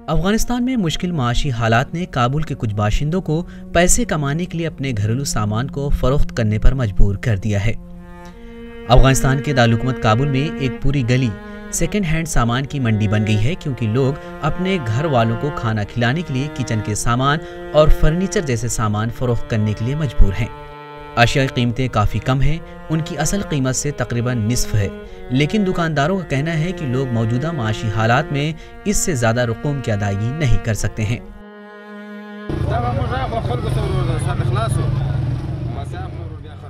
افغانستان میں مشکل معاشی حالات نے کابل کے کچھ باشندوں کو پیسے کمانے کے لیے اپنے گھریلو سامان کو فروخت کرنے پر مجبور کر دیا ہے۔ افغانستان کے دارالحکومت کابل میں ایک پوری گلی سیکنڈ ہینڈ سامان کی منڈی بن گئی ہے، کیونکہ لوگ اپنے گھر والوں کو کھانا کھلانے کے لیے کچن کے سامان اور فرنیچر جیسے سامان فروخت کرنے کے لیے مجبور ہیں۔ اشیاء قیمتیں کافی کم ہیں، ان کی اصل قیمت سے تقریباً نصف ہے، لیکن دکانداروں کا کہنا ہے کہ لوگ موجودہ معاشی حالات میں اس سے زیادہ رقوم کی ادائیگی نہیں کر سکتے ہیں۔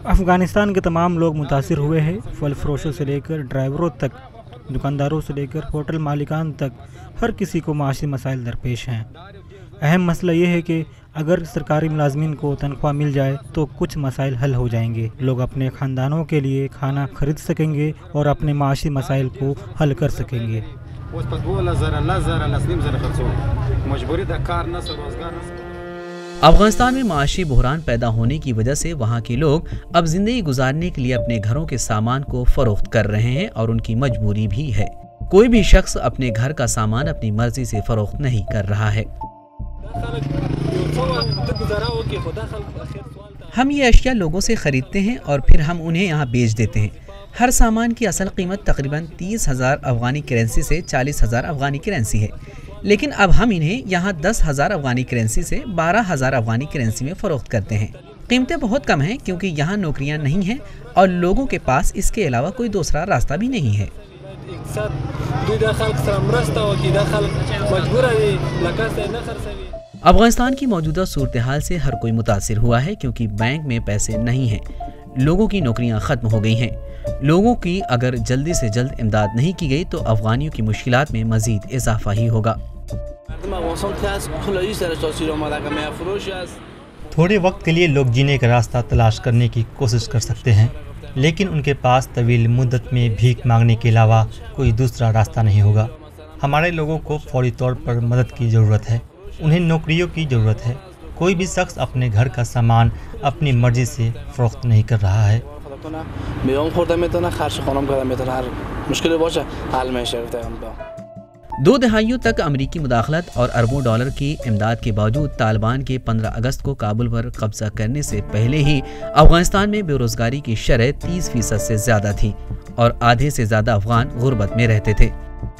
افغانستان کے تمام لوگ متاثر ہوئے ہیں، پھل فروشوں سے لے کر ڈرائیوروں تک، دکانداروں سے لے کر ہوٹل مالکان تک، ہر کسی کو معاشی مسائل درپیش ہیں۔ اہم مسئلہ یہ ہے کہ اگر سرکاری ملازمین کو تنخواہ مل جائے تو کچھ مسائل حل ہو جائیں گے، لوگ اپنے خاندانوں کے لیے کھانا خرید سکیں گے اور اپنے معاشی مسائل کو حل کر سکیں گے۔ افغانستان میں معاشی بحران پیدا ہونے کی وجہ سے وہاں کے لوگ اب زندگی گزارنے کے لیے اپنے گھروں کے سامان کو فروخت کر رہے ہیں، اور ان کی مجبوری بھی ہے۔ کوئی بھی شخص اپنے گھر کا سامان اپنی مرضی سے فروخت نہیں کر رہا ہے۔ ہم یہ اشیاء لوگوں سے خریدتے ہیں اور پھر ہم انہیں یہاں بیچ دیتے ہیں۔ ہر سامان کی اصل قیمت تقریباً 30,000 افغانی کرنسی سے 40,000 افغانی کرنسی ہے، لیکن اب ہم انہیں یہاں 10,000 افغانی کرنسی سے 12,000 افغانی کرنسی میں فروخت کرتے ہیں۔ قیمتیں بہت کم ہیں، کیونکہ یہاں نوکریاں نہیں ہیں اور لوگوں کے پاس اس کے علاوہ کوئی دوسرا راستہ بھی نہیں ہے۔ افغانستان کی موجودہ صورتحال سے ہر کوئی متاثر ہوا ہے، کیونکہ بینک میں پیسے نہیں ہیں، لوگوں کی نوکریاں ختم ہو گئی ہیں۔ لوگوں کی اگر جلدی سے جلد امداد نہیں کی گئی تو افغانیوں کی مشکلات میں مزید اضافہ ہی ہوگا۔ تھوڑے وقت کے لیے لوگ جینے کا راستہ تلاش کرنے کی کوشش کر سکتے ہیں، لیکن ان کے پاس طویل مدت میں بھیک مانگنے کے علاوہ کوئی دوسرا راستہ نہیں ہوگا۔ ہمارے لوگوں کو فوری طور پر مدد کی ضرورت ہے، انہیں نوکریوں کی ضرورت ہے۔ کوئی بھی شخص اپنے گھر کا سامان اپنی مرضی سے فروخت نہیں کر رہا ہے۔ دو دہائیوں تک امریکی مداخلت اور اربوں ڈالر کی امداد کے باوجود طالبان کے 15 اگست کو کابل پر قبضہ کرنے سے پہلے ہی افغانستان میں بے روزگاری کی شرح 30% سے زیادہ تھی اور آدھے سے زیادہ افغان غربت میں رہتے تھے۔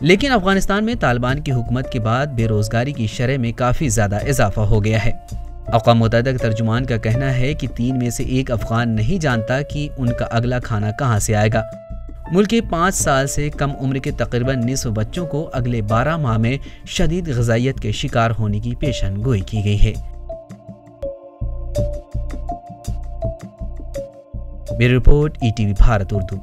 لیکن افغانستان میں طالبان کی حکومت کے بعد بے روزگاری کی شرح میں کافی زیادہ اضافہ ہو گیا ہے۔ اقوام متحدہ کے ترجمان کا کہنا ہے کہ 3 میں سے 1 افغان نہیں جانتا کہ ان کا اگلا کھانا کہاں سے آئے گا۔ ملک کے 5 سال سے کم عمر کے تقریباً نصف بچوں کو اگلے 12 ماہ میں شدید غذائیت کے شکار ہونے کی پیشن گوئی کی گئی ہے۔ Bureau report ETV Bharat Urdu.